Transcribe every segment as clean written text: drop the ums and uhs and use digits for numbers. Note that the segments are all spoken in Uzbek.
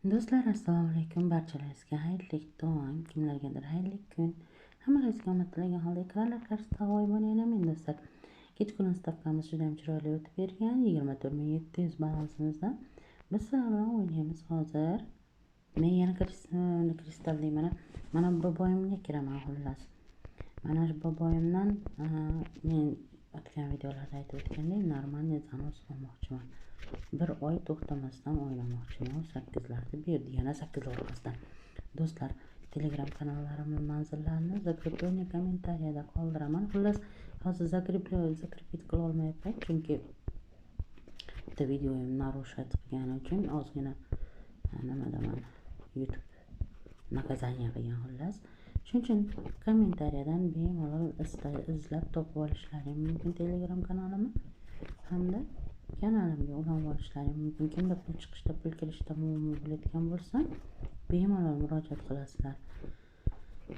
Do'stlar, assalomu alaykum. Barchalaringizga xayrli tong, kimlargadir xayrli kun. Hammalaringizga omad tilagan holda ekranlar qarshisida g'oyibona men do'stlar. Kechqurun stavkamiz juda ham chiroyli o'tib bergan. 24700 balansimizda biz sizlar bilan o'ynaymiz hozir. Men yana kristal deyman. Mana bu boyimga kiraman xullas. Mana shu boboyimdan men o'tgan videolarda aytib o'tgandek, normalniy zanos olmoqchiman. Bir oy to'xtamasdan o'ynamoqchiman. 8larda berdi, yana 8 orqasidan. Do'stlar, Telegram kanallarimning manzillarini zakrepleniya kommentariyada qoldiraman. Xullas, hozir zakrepit qila olmayapman, chunki bitta videoyim narushat qilgani uchun ozgina nimadaman YouTube nakazaniya qilgan xullas. Shuning uchun kommentariyadan bemalol izlab topib olishlaring mumkin Telegram kanalimni hamda kanalimga ulanib olishlaring mumkin. Kimda pul chiqishda, pul kirishda muammo bo'ladigan bo'lsa, bemalol murojaat qilasizlar.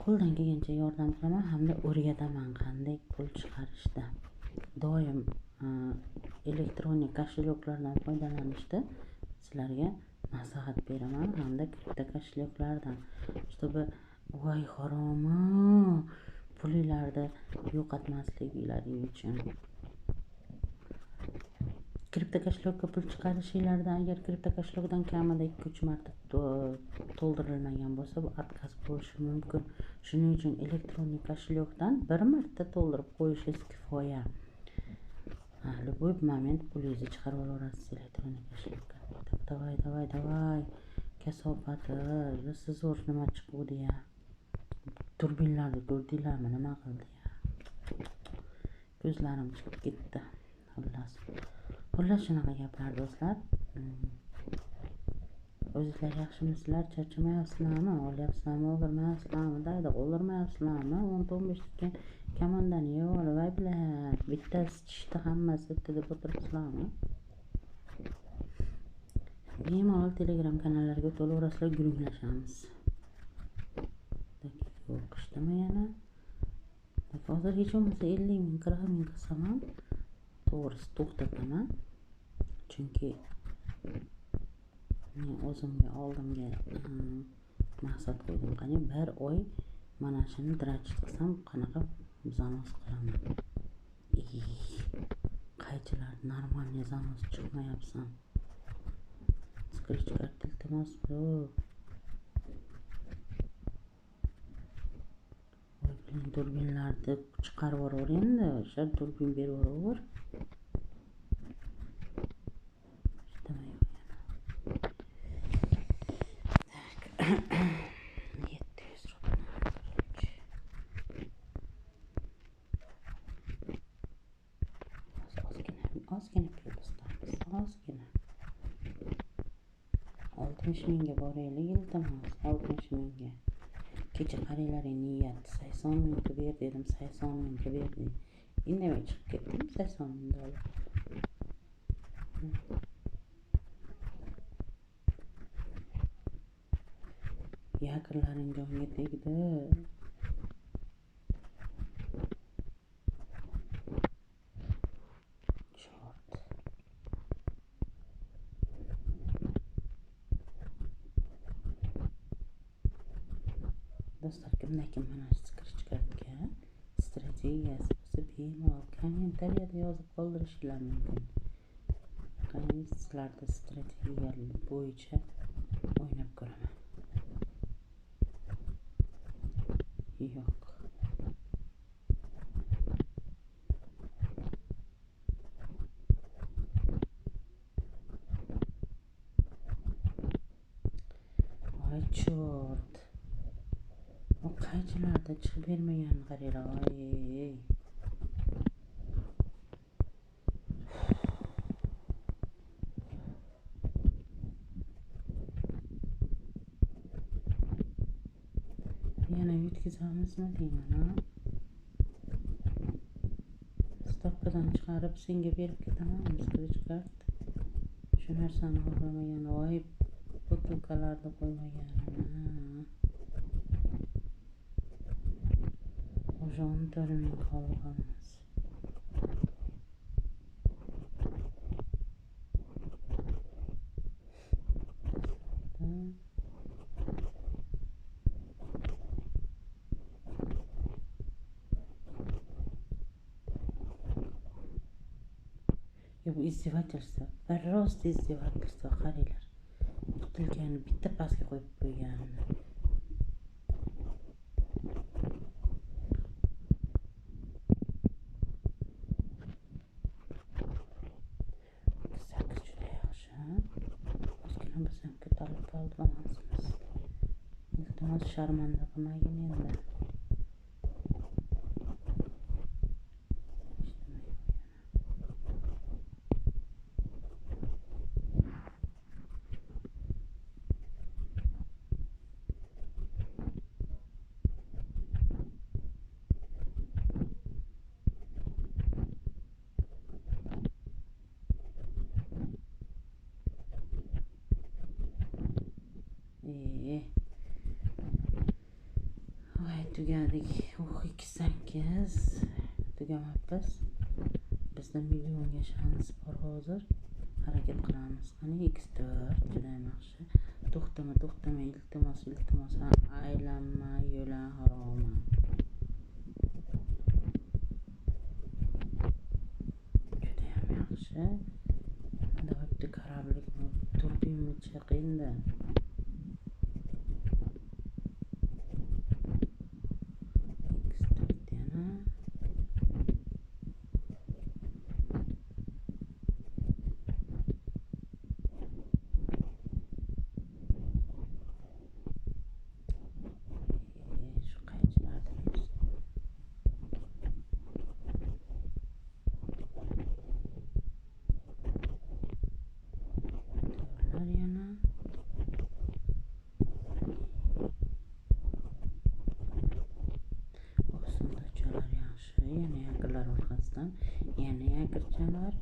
Qo'ldan kelgancha yordam qilaman hamda o'rgataman qanday pul chiqarishda. Doim elektronik kosheloklardan foydalanishda sizlarga maslahat beraman hamda kripto kosheloklardan. Чтобы voy haromi pulinglarni yo'qotmasliklaring uchun. Kripto koshelokka pul chiqarishinglarda agar kripto koshelokdan kamida 2-3 marta to'ldirilmagan bo'lsa, bu отказ bo'lishi mumkin. Shuning uchun elektronik koshelokdan bir marta to'ldirib qo'yishingiz kifoya. Любой момент pulingizni chiqarib olaverasiz elektronik koshelokka. Davay. Kasofati, siz zo'r nima chiqdi ya. Turbinlarni ko'rdinglarmi, nima qildi ya. Ko'zlarim chiqib ketdi. Xullas shunaqa gaplar do'stlar. O'zingizlar yaxshimisizlar? Charchamayapsizlarmi? Olyapsizlarmi? O'ldirmayapsizlarmi? Daydi o'ldirmayapsizlarmi? 10-15 tutgan komandani yig'ib bilan bittasi tishda hammasi bitta deb o'tiribsizlarmi? Bemalol Telegram kanallariga o'tiraverasizlar, guruhlashamiz. O'qishdimi yana? Hozir hech bo'lmasa 50 ming, 40 ming qilsam ham to'g'risi to'xtataman. Chunki men o'zimga oldimga maqsad qo'ydim. Qani bir oy mana shuni dirachit qilsam qanaqa zanos qilaman. Qaychilar normalniy zanos chiqmayapsan. Scratch card iltimos bu. Turbinlarni chiqarib yuboraver endi. O'sha turbin berib yuboraver. Ozgina pul istamiz. Ozgina. 60 mingga boraylik iltimos. 60 mingga. Kecha qaranglaring niyat 80 mingga ber dedim, 80 mingga berdi. Indamay chiqib ketdim 80 ming dollar. Yaqinlaring jonga tegdi. Do'stlar, kim mana shu scratch cardga strategiyasi bo'lsa bemalol kommentariyada yozib qoldirishinglar mumkin. Qani sizlarda strategiyalar bo'yicha o'ynab ko'raman. Yo'q. Voy chort. O qaychilarda chiqib bermagan qaranglar. Voy. Yana yutkazamizmi deyman, Stopkadan chiqarib senga berib ketaman, scratch card. Shu narsani xohlamagan, voy butilkalarni qo'ymagan. O'sha 14 ming qolganmiz. bu izdevательство. Просто izdevательство qaranglar. Butilkani bitta pastga qo'yib qo'yganini. Sakkiz juda yaxshi. Ozgina biz ham ko'tarilib qolganmiz. Iltimos sharmanda qilmagin endi. Voy tugadik. 2.8 tugamabmiz. Bizda millionga shans bor hozir. Harakat qilamiz. Qani X4 juda yaxshi. To'xtama, iltimos, aylanma, yo'la haroma. Juda ham yaxshi. Давай bitta korablikni turbinni chiqindi. Yana yaqinlar orqasidan yana yaqirchalar.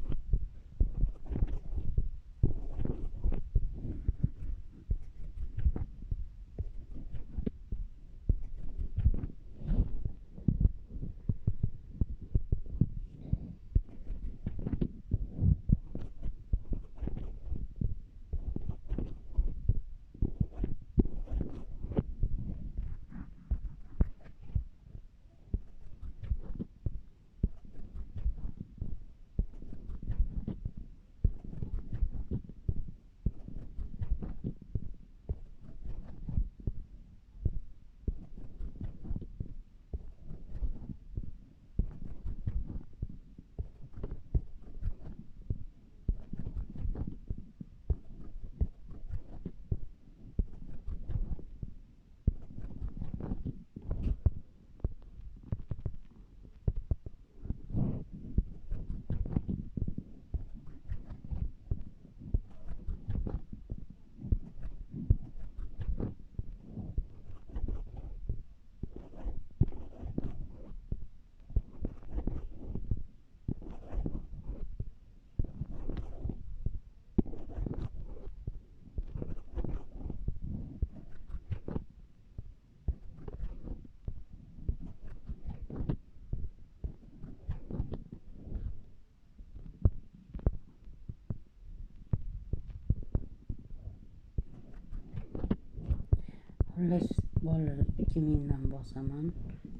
Xullas bolalar 2000 dan bosaman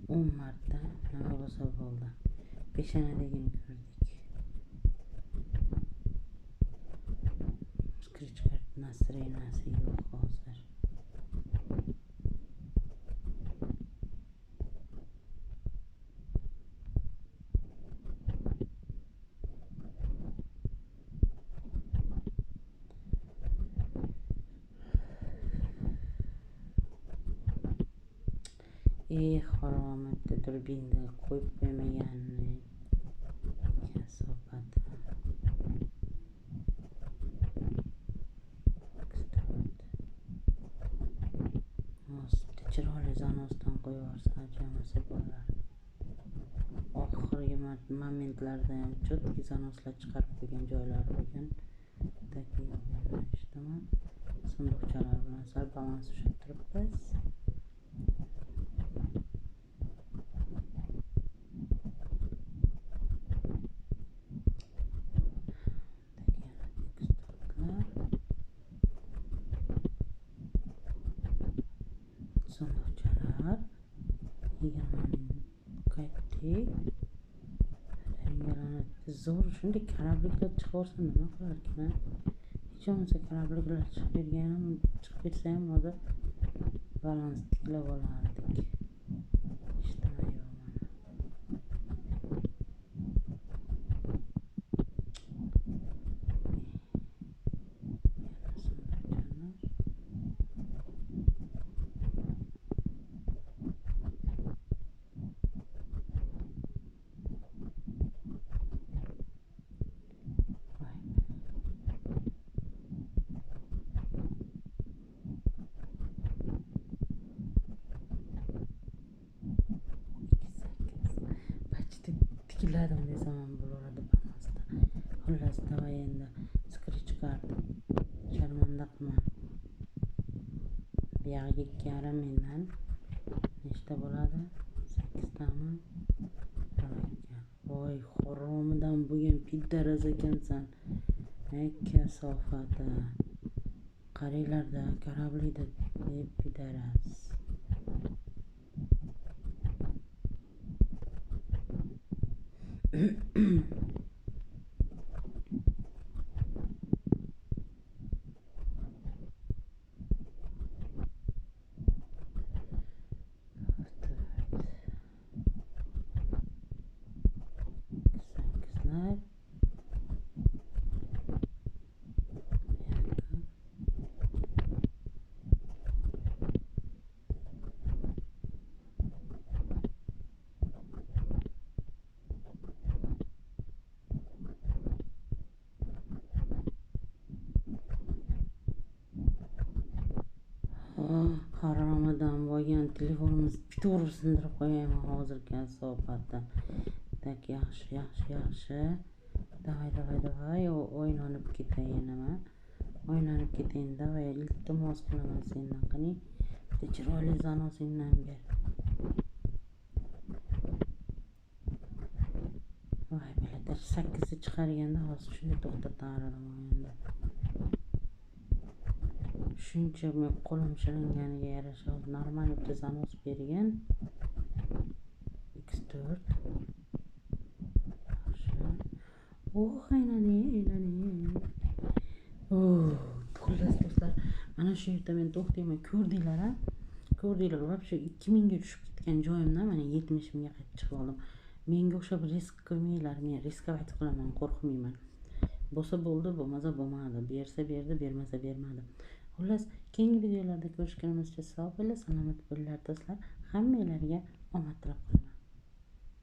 10 marta nima bo'lsa bo'ldi. Peshonadagini ko'rdik. Skrichkart настроенияsi yo'q hozir. Harom bitta turbinni qo'yib qo'ymaganni. Kasobat. Chiroyli zanosdan qo'yarsa jamasi bo'lar. Oxirgi momentlarda ham chotki zanoslar chiqarib qo'ygan joylar bo'lgan. Ishdimi? Sunduqchalar bilan sal balans ushlab turibmiz. Sunduqchalar 20 qaytdik. zo'r shunday karabliklar chiqaversa nima qilarkan a? Hech bo'lmasa karabliklar chiqib ketsa ham hozir balans tiklab olardik. Eshitmay yo'q mana. Tikladim desam ham bo'laveradi balansda. Xullas davay endi scratch card sharmanda qilma. Buyog'iga 2,5 mingdan nechta bo'ladi? 8 tami? Voy haromidan bo'lgan pidaraz ekansan. Ey kasofati. Qaranglarda karablikda pidaraz. Sakkizlar. Haromidan bo'lgan telefonimiz bitur sindirib qo'yayman hozir kasofati. Tak yaxshi. Davay o'ynanib ketayin nima? O'ynanib ketayin davay iltimos qilaman sendan qani. Bitta chiroyli zanosingdan ber. Voy biladir 8 chiqarganda hozir shunday to'xtatardim endi. Shuncha men qo'lim shilinganiga yarasha normal bitta zanos bergan. X4. Aylani. Xullas do'stlar, mana shu yerda men to'xtayman. Ko'rdinglar-a? Ko'rdinglar, вообще 2000 ga tushib ketgan joyimdan mana 70 mingga qaytib chiqib oldim. Menga o'xshab risk qilmanglar, men riskovat qilaman, qo'rqmayman. Bo'lsa bo'ldi, bo'lmasa bo'lmadi. Bersa berdi, bermasa bermadi. Xullas, keyingi videolarda ko'rishganimizcha sog' bo'linglar, salomat bo'linglar do'stlar. Hammanglarga omad tilab qolaman.